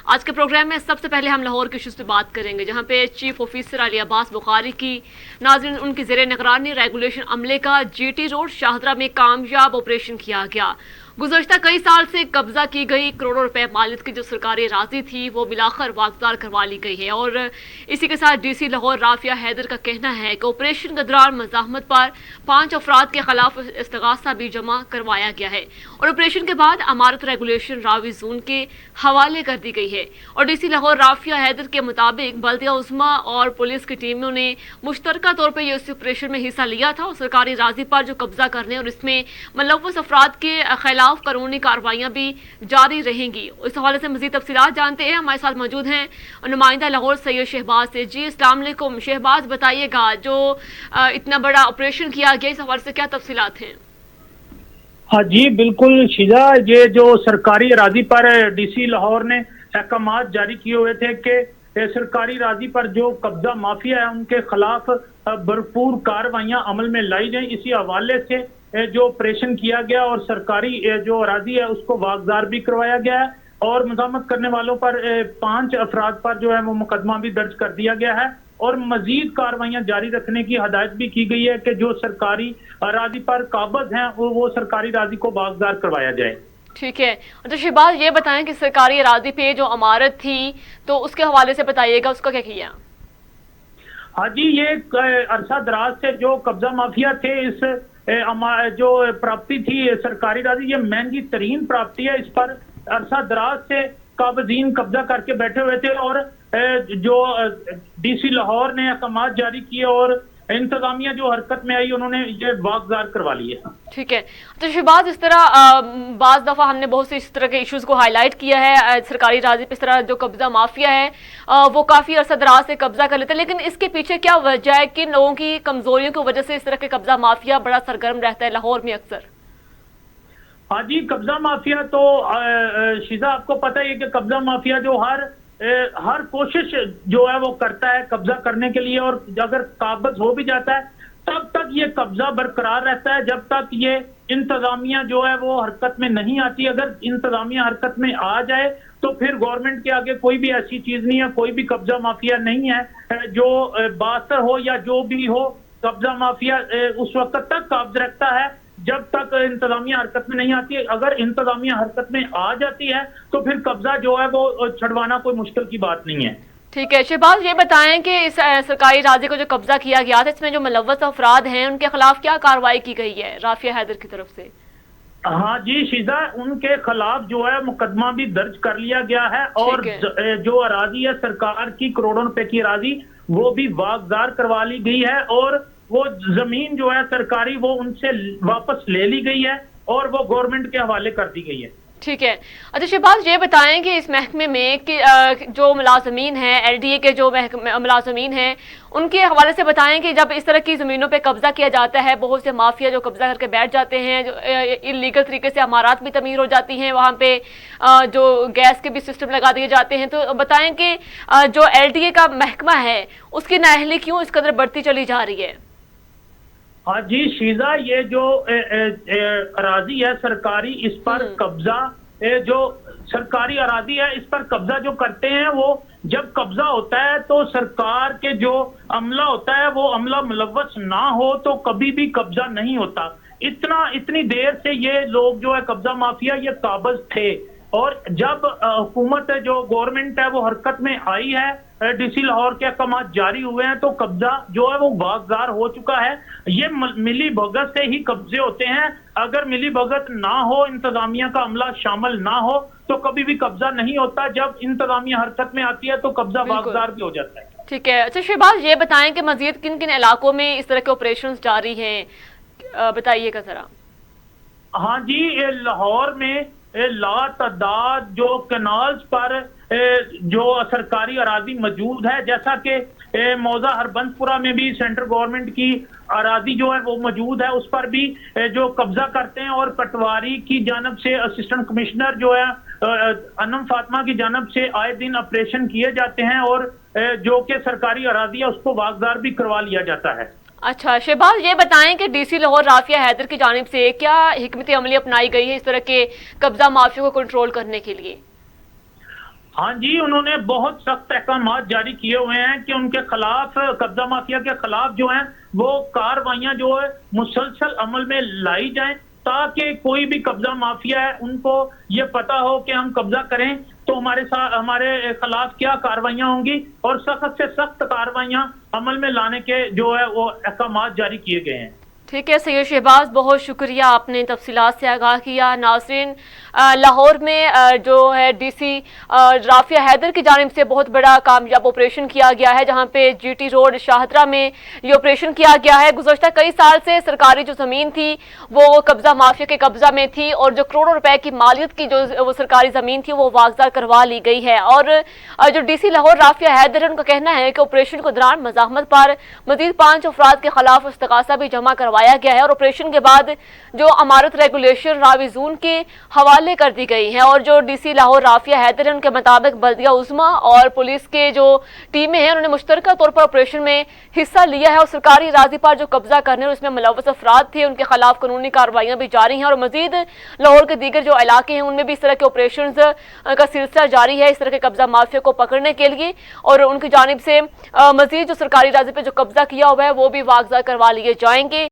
आज के प्रोग्राम में सबसे पहले हम लाहौर के इशूज़ पे बात करेंगे, जहां पे चीफ ऑफिसर अली अब्बास बुखारी की नाज़रीन उनकी ज़ेरे निगरानी रेगुलेशन अमले का जीटी रोड शाहदरा में कामयाब ऑपरेशन किया गया। गुज़श्ता कई साल से कब्जा की गई करोड़ों रुपए मालियत की जो सरकारी राजी थी वो मिलाकर वागदार करवा ली गई है। और इसी के साथ डीसी लाहौर राफिया हैदर का कहना है कि ऑपरेशन के दौरान मज़ाहमत पर 5 अफराद के खिलाफ इस्तगासा भी जमा करवाया गया है और ऑपरेशन के बाद अमारत रेगुलेशन रावी जोन के हवाले कर दी गई है। और डीसी लाहौर राफिया हैदर के मुताबिक बल्दिया उज़्मा और पुलिस की टीमों ने मुश्तरका तौर पर इस ऑपरेशन में हिस्सा लिया था और सरकारी राजी पर जो कब्जा करने और इसमें मुलव्वस अफराद के खिलाफ कानूनी कार्रवाइयां भी जारी रहेंगी। इस हवाले से मजीद तफसीलात जानते हैं। हमारे साथ मौजूद हैं नुमाइंदा लाहौर सैयद शहबाज से। जी अस्सलाम वालेकुम शहबाज, बताइएगा जो इतना बड़ा ऑपरेशन किया गया इस हवाले से क्या तफसीलात हैं? हाँ जी बिल्कुल शिजा, ये जो सरकारी अराजी पर डीसी लाहौर ने अहकामात जारी किए हुए थे कि सरकारी राजी पर जो कब्जा माफिया है उनके खिलाफ भरपूर कार्रवाइयां अमल में लाई जाए, इसी हवाले से जो ऑपरेशन किया गया और सरकारी जो अराजी है उसको वागदार भी करवाया गया है और मज़ाहमत करने वालों पर 5 अफराद पर जो है वो मुकदमा भी दर्ज कर दिया गया है और मजीद कार्रवाइयां जारी रखने की हदायत भी की गई है कि जो सरकारी अराजी पर काबज हैं वो सरकारी राजी को वागदार करवाया जाए। ठीक है, तो शहबाज ये बताएं कि सरकारी अराजी पे जो अमारत थी तो उसके हवाले से बताइएगा, उसका क्या किया? हाँ जी, ये अरसा दराज से जो कब्जा माफिया थे इस जो प्रॉपर्टी थी सरकारी राजी, ये महंगी तरीन प्रॉपर्टी है। इस पर अरसा दराज से काबजीन कब्जा करके बैठे हुए थे और जो डीसी लाहौर ने अहकामात जारी किए और इंतजामिया जो हरकत में आई उन्होंने ये वागदार करवा लिए। ठीक है, तो शहबाज इस तरह बाज दफा हमने बहुत से इस तरह के इश्यूज को हाईलाइट किया है, सरकारी राजी पे इस तरह जो कब्जा माफिया है वो काफी अरसा दराज से कब्जा कर लेते हैं, लेकिन इसके पीछे क्या वजह है कि लोगों की कमजोरियों की वजह से इस तरह के कब्जा माफिया बड़ा सरगर्म रहता है लाहौर में अक्सर? हाँ जी, कब्जा माफिया तो शिजा आपको पता ही है कि कब्जा माफिया जो हर कोशिश जो है वो करता है कब्जा करने के लिए, और अगर काबज हो भी जाता है तब तक ये कब्जा बरकरार रहता है जब तक ये इंतजामिया जो है वो हरकत में नहीं आती। अगर इंतजामिया हरकत में आ जाए तो फिर गवर्नमेंट के आगे कोई भी ऐसी चीज नहीं है, कोई भी कब्जा माफिया नहीं है जो बासर हो या जो भी हो। कब्जा माफिया उस वक्त तक कब्ज रखता है जब तक इंतजामिया हरकत में नहीं आती है। अगर इंतजामिया हरकत में आ जाती है तो फिर कब्जा जो है वो छुड़वाना कोई मुश्किल की बात नहीं है। ठीक है शहबाज, ये बताएं कि इस सरकारी राजी को जो कब्जा किया गया था इसमें जो मुलव्वस अफराद हैं उनके खिलाफ क्या कार्रवाई की गई है राफिया हैदर की तरफ से? हाँ जी शीजा, उनके खिलाफ जो है मुकदमा भी दर्ज कर लिया गया है और जो अराजी है सरकार की करोड़ों रुपए की अराजी वो भी वागदार करवा ली गई है और वो जमीन जो है सरकारी वो उनसे वापस ले ली गई है और वो गवर्नमेंट के हवाले कर दी गई है। ठीक है, अच्छा शहबाज ये बताएं कि इस महकमे में कि जो मुलाजमीन हैं एलडीए के जो मुलाजमीन हैं उनके हवाले से बताएं कि जब इस तरह की ज़मीनों पे कब्जा किया जाता है, बहुत से माफिया जो कब्जा करके बैठ जाते हैं, जो इलीगल तरीके से अमारात भी तमीर हो जाती हैं, वहाँ पे जो गैस के भी सिस्टम लगा दिए जाते हैं, तो बताएं कि जो एलडीए का महकमा है उसकी नाअहली क्यों इस कदर बढ़ती चली जा रही है? हाँ जी शीजा, ये जो अराजी है सरकारी इस पर कब्जा जो सरकारी अराजी है इस पर कब्जा जो करते हैं वो जब कब्जा होता है तो सरकार के जो अमला होता है वो अमला मुलव्वस ना हो तो कभी भी कब्जा नहीं होता। इतनी देर से ये लोग जो है कब्जा माफिया ये काबज थे और जब हुकूमत जो गवर्नमेंट है वो हरकत में आई है, डीसी लाहौर के अहकामात जारी हुए हैं तो कब्जा जो है वो वागदार हो चुका है। ये मिली भगत से ही कब्जे होते हैं, अगर मिली भगत ना हो, इंतजामिया का अमला शामिल ना हो तो कभी भी कब्जा नहीं होता। जब इंतजामिया हरकत में आती है तो कब्जा वागदार भी हो जाता है। ठीक है, अच्छा शहबाज ये बताएं कि मजीद किन किन इलाकों में इस तरह के ऑपरेशन जारी हैं, बताइएगा जरा। हाँ जी, लाहौर में लातादाद जो कैनाल्स पर जो सरकारी अराजी मौजूद है, जैसा कि मौजा हरबंसपुरा में भी सेंट्रल गवर्नमेंट की अराजी जो है वो मौजूद है, उस पर भी जो कब्जा करते हैं और पटवारी की जानब से असिस्टेंट कमिश्नर जो है अनम फातिमा की जानब से आए दिन ऑपरेशन किए जाते हैं और जो कि सरकारी अराजी है उसको वागदार भी करवा लिया जाता है। अच्छा शहबाज ये बताएं कि डीसी लाहौर राफिया हैदर की जानिब से क्या हिकमत अमली अपनाई गई है इस तरह के कब्जा माफिया को कंट्रोल करने के लिए? हाँ जी, उन्होंने बहुत सख्त अहकामात जारी किए हुए हैं कि उनके खिलाफ, कब्जा माफिया के खिलाफ जो है वो कार्रवाइयां जो है मुसलसल अमल में लाई जाएं, ताकि कोई भी कब्जा माफिया है उनको ये पता हो कि हम कब्जा करें तो हमारे साथ, हमारे खिलाफ क्या कार्रवाइयां होंगी, और सख्त से सख्त कार्रवाइयां अमल में लाने के जो है वो अहकामात जारी किए गए हैं। ठीक है सैयद शहबाज, बहुत शुक्रिया, आपने तफसीलात से आगाह किया। नाज़रीन, लाहौर में जो है डीसी राफिया हैदर की जानिब से बहुत बड़ा कामयाब ऑपरेशन किया गया है, जहां पे जीटी रोड शाहदरा में ये ऑपरेशन किया गया है। गुज़श्ता कई साल से सरकारी जो ज़मीन थी वो कब्जा माफिया के कब्जा में थी, और जो करोड़ों रुपए की मालियत की जो वो सरकारी ज़मीन थी वो वागजा करवा ली गई है। और जो डीसी लाहौर राफिया हैदर है, उनका कहना है कि ऑपरेशन के दौरान मज़ाहमत पर मज़ीद 5 अफराद के खिलाफ इस्तगासा भी जमा करवाया गया है, और ऑपरेशन के बाद जो अमारत रेगुलेशन राविजून के हवाले कर दी गई है। और जो डीसी लाहौर राफिया हैदर है, उनके मुताबिक बल्दिया उज़्मा और पुलिस के जो टीमें हैं उन्होंने मुश्तरका तौर पर ऑपरेशन में हिस्सा लिया है, और सरकारी अराज़ी पर जो कब्जा करने और उसमें मुलव्वस अफराद थे उनके खिलाफ कानूनी कार्रवाइयां भी जारी हैं। और मजीद लाहौर के दीगर जो इलाके हैं उनमें भी इस तरह के ऑपरेशन का सिलसिला जारी है, इस तरह के कब्जा माफिया को पकड़ने के लिए, और उनकी जानिब से मजीद जो सरकारी अराज़ी पर जो कब्जा किया हुआ है वो भी वागजा करवा लिए जाएंगे।